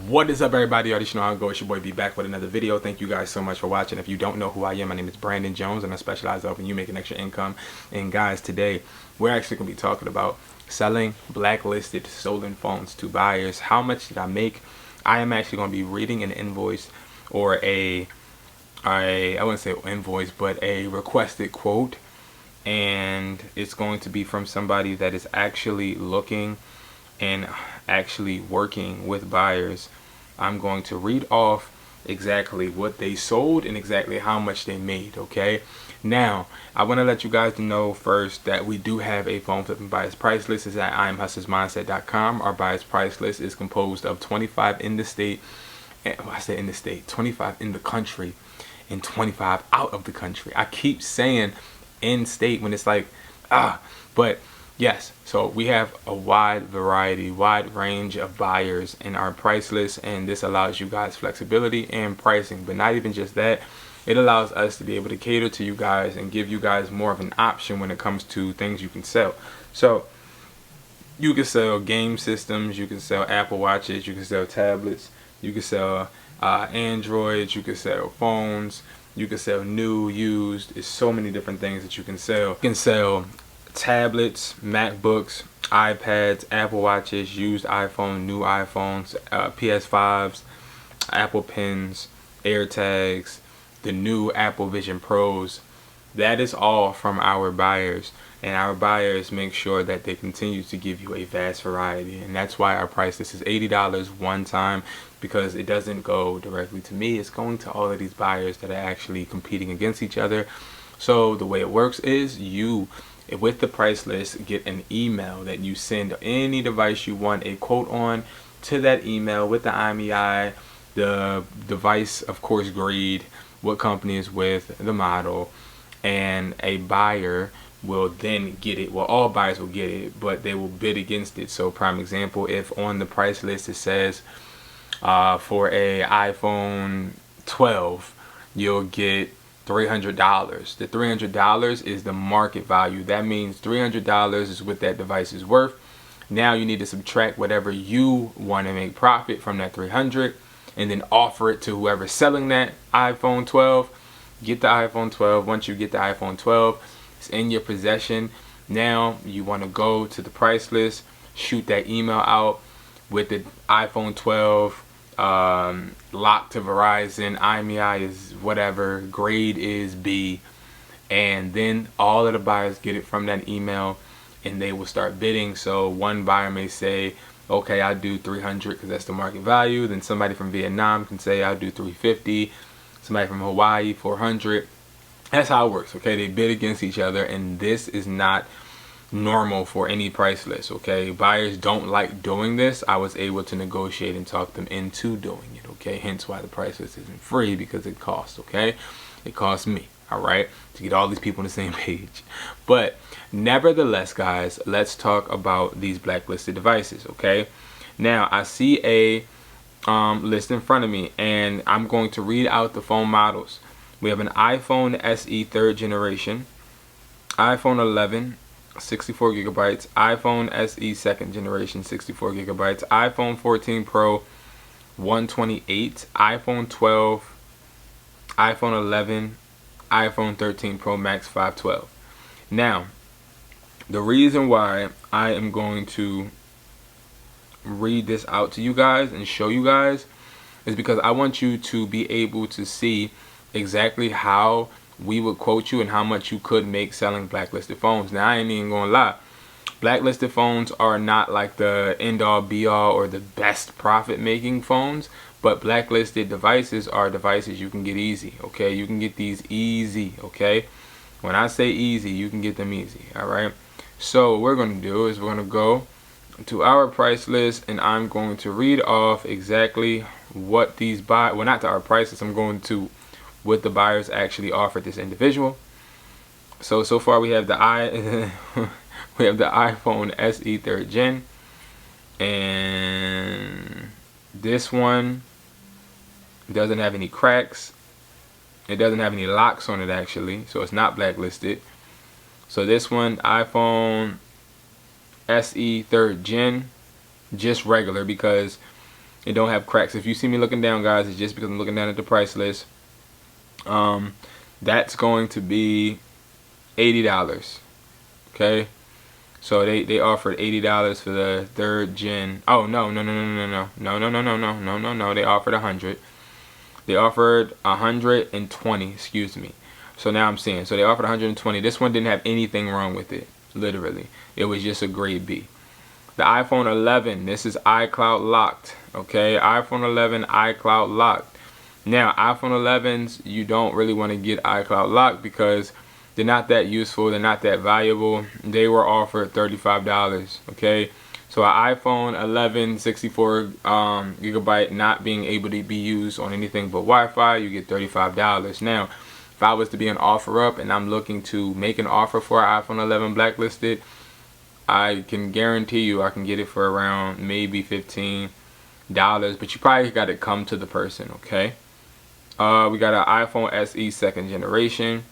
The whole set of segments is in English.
What is up, everybody? You already know how it goes. It's your boy B back with another video. Thank you guys so much for watching. If you don't know who I am, my name is Brandon Jones and I specialize in helping you make an extra income. And guys, today we're actually going to be talking about selling blacklisted stolen phones to buyers. How much did I make? I am actually going to be reading an invoice, or I wouldn't say invoice, but a requested quote, and it's going to be from somebody that is actually looking and actually working with buyers. I'm going to read off exactly what they sold and exactly how much they made. Okay, now I want to let you guys know first that we do have a phone flipping buyer's price list. It's at IamHustlersMindset.com. Our buyer's price list is composed of 25 in the state, and I say in the state, 25 in the country and 25 out of the country. I keep saying in state when it's like but yes, so we have a wide range of buyers in our price list, and this allows you guys flexibility and pricing. But not even just that, it allows us to be able to cater to you guys and give you guys more of an option when it comes to things you can sell. So you can sell game systems, you can sell Apple Watches, you can sell tablets, you can sell Androids, you can sell phones, you can sell new, used. There's so many different things that you can sell. You can sell tablets, MacBooks, iPads, Apple Watches, used iPhone, new iPhones, PS5s, Apple Pens, AirTags, the new Apple Vision Pros. That is all from our buyers, and our buyers make sure that they continue to give you a vast variety, and that's why our price list is $80 one time, because it doesn't go directly to me. It's going to all of these buyers that are actually competing against each other. So the way it works is you, with the price list, get an email that you send any device you want a quote on to that email with the IMEI, the device, of course, grade, what company is with, the model, and a buyer will then get it. Well, all buyers will get it, but they will bid against it. So prime example, if on the price list it says for a iPhone 12 you'll get $300. The $300 is the market value. That means $300 is what that device is worth. Now you need to subtract whatever you want to make profit from that $300 and then offer it to whoever's selling that iPhone 12. Get the iPhone 12. Once you get the iPhone 12, it's in your possession. Now you want to go to the price list, shoot that email out with the iPhone 12 locked to Verizon, IMEI is whatever, grade is B, and then all of the buyers get it from that email and they will start bidding. So one buyer may say, okay, I'll do 300 because that's the market value. Then somebody from Vietnam can say, I'll do 350. Somebody from Hawaii, 400. That's how it works. Okay, they bid against each other, and this is not normal for any price list. Okay, buyers don't like doing this. I was able to negotiate and talk them into doing it. Okay, hence why the price list isn't free, because it costs. Okay, it costs me, all right, to get all these people on the same page. But nevertheless, guys, let's talk about these blacklisted devices. Okay, now I see a list in front of me, and I'm going to read out the phone models. We have an iPhone SE 3rd generation, iPhone 11 64 gigabytes, iPhone SE 2nd generation 64 gigabytes, iPhone 14 Pro 128, iPhone 12, iPhone 11, iPhone 13 Pro Max 512. Now, the reason why I am going to read this out to you guys and show you guys is because I want you to be able to see exactly how we would quote you and how much you could make selling blacklisted phones. Now, I ain't even gonna lie, blacklisted phones are not like the end all be all or the best profit making phones, but blacklisted devices are devices you can get easy. Okay, you can get these easy. Okay, when I say easy, you can get them easy. All right, so what we're gonna do is we're gonna go to our price list, and I'm going to read off exactly what these well, not to our price list, I'm going to what the buyers actually offered this individual. So far we have the we have the iPhone SE 3rd gen, and this one doesn't have any cracks, it doesn't have any locks on it actually, so it's not blacklisted. So this one, iPhone SE 3rd gen, just regular, because and don't have cracks. If you see me looking down, guys, it's just because I'm looking down at the price list. That's going to be $80. Okay, so they offered $80 for the 3rd gen. Oh no. They offered 100. They offered 120. Excuse me. So now I'm seeing. So they offered 120. This one didn't have anything wrong with it. Literally, it was just a grade B. The iPhone 11. This is iCloud locked. Okay, iPhone 11 iCloud locked. Now, iPhone 11s, you don't really want to get iCloud locked because they're not that useful. They're not that valuable. They were offered $35. Okay, so an iPhone 11 64 gigabyte not being able to be used on anything but Wi-Fi, you get $35. Now, if I was to be an offer up and I'm looking to make an offer for an iPhone 11 blacklisted, I can guarantee you I can get it for around maybe $15. But you probably got to come to the person. Okay. We got an iPhone SE 2nd generation.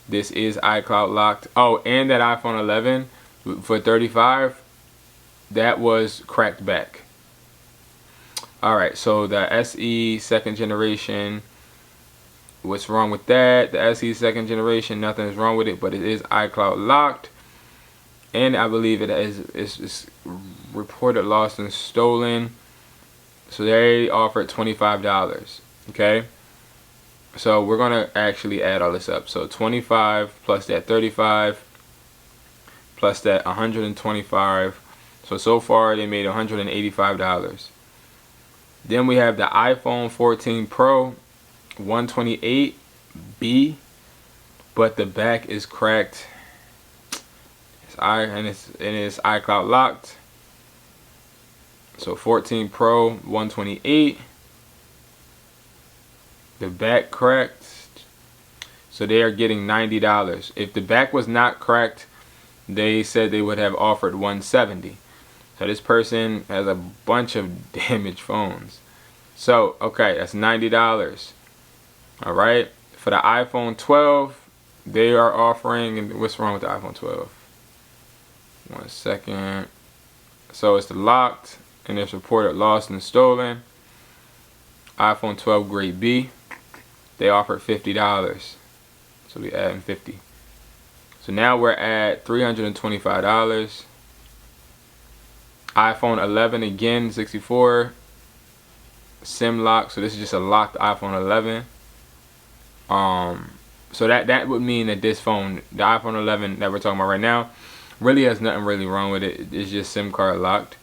This is iCloud locked. Oh, and that iPhone 11 for $35, that was cracked back. Alright, so the SE 2nd generation, what's wrong with that? The SE 2nd generation, nothing is wrong with it, but it is iCloud locked. And I believe it is reported lost and stolen. So they offered $25. Okay. So we're going to actually add all this up. So 25 plus that 35 plus that 125. So far they made $185. Then we have the iPhone 14 Pro 128B, but the back is cracked. It's iCloud locked. So 14 Pro 128. The back cracked, so they are getting $90. If the back was not cracked, they said they would have offered $170. So this person has a bunch of damaged phones. So okay, that's $90. All right, for the iPhone 12, they are offering. And what's wrong with the iPhone 12? 1 second. So it's locked, and it's reported lost and stolen. iPhone 12 grade B. They offered $50. So we add 50. So now we're at $325. iPhone 11 again, 64. SIM lock. So this is just a locked iPhone 11. So that would mean that this phone, the iPhone 11 that we're talking about right now, really has nothing really wrong with it. It's just SIM card locked.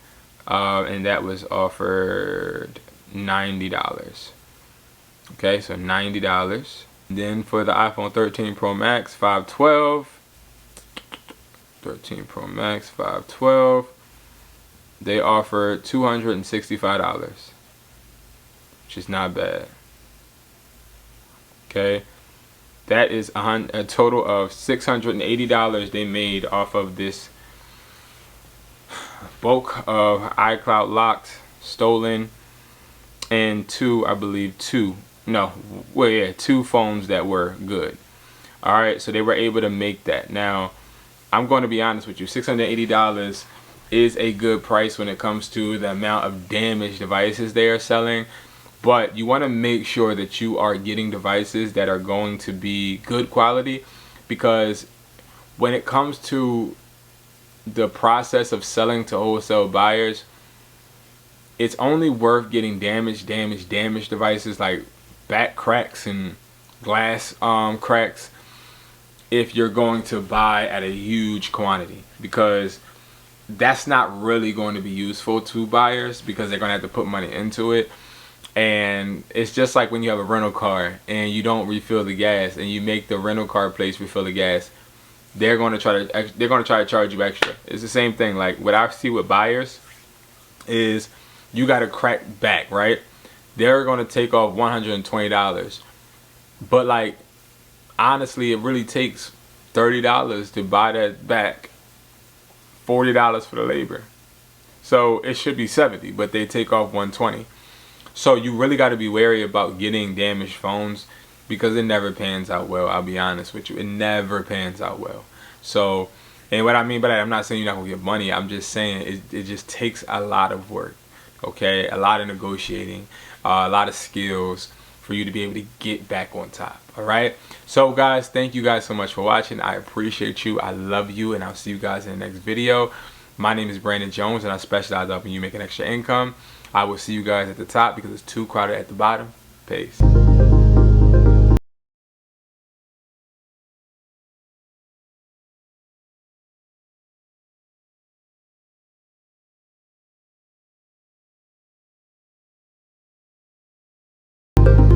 And that was offered $90. Okay, so $90. Then for the iPhone 13 Pro Max 512, 13 Pro Max 512, they offered $265, which is not bad. Okay, that is a total of $680 they made off of this bulk of iCloud locked, stolen, and two phones that were good. Alright, so they were able to make that. Now, I'm going to be honest with you, $680 is a good price when it comes to the amount of damaged devices they are selling. But you want to make sure that you are getting devices that are going to be good quality, because when it comes to the process of selling to wholesale buyers, it's only worth getting damaged devices like back cracks and glass cracks if you're going to buy at a huge quantity, because that's not really going to be useful to buyers because they're going to have to put money into it. And it's just like when you have a rental car and you don't refill the gas and you make the rental car place refill the gas, they're going to try to charge you extra. It's the same thing. Like what I see with buyers is you got a cracked back, right? They're going to take off $120. But like, honestly, it really takes $30 to buy that back, $40 for the labor. So it should be $70, but they take off $120. So you really got to be wary about getting damaged phones, because it never pans out well. I'll be honest with you, it never pans out well. So, and what I mean by that, I'm not saying you're not gonna get money. I'm just saying it just takes a lot of work. okay? A lot of negotiating, a lot of skills for you to be able to get back on top. All right, so guys, thank you guys so much for watching. I appreciate you, I love you, and I'll see you guys in the next video. My name is Brandon Jones, and I specialize in helping you make an extra income. I will see you guys at the top because it's too crowded at the bottom. Peace.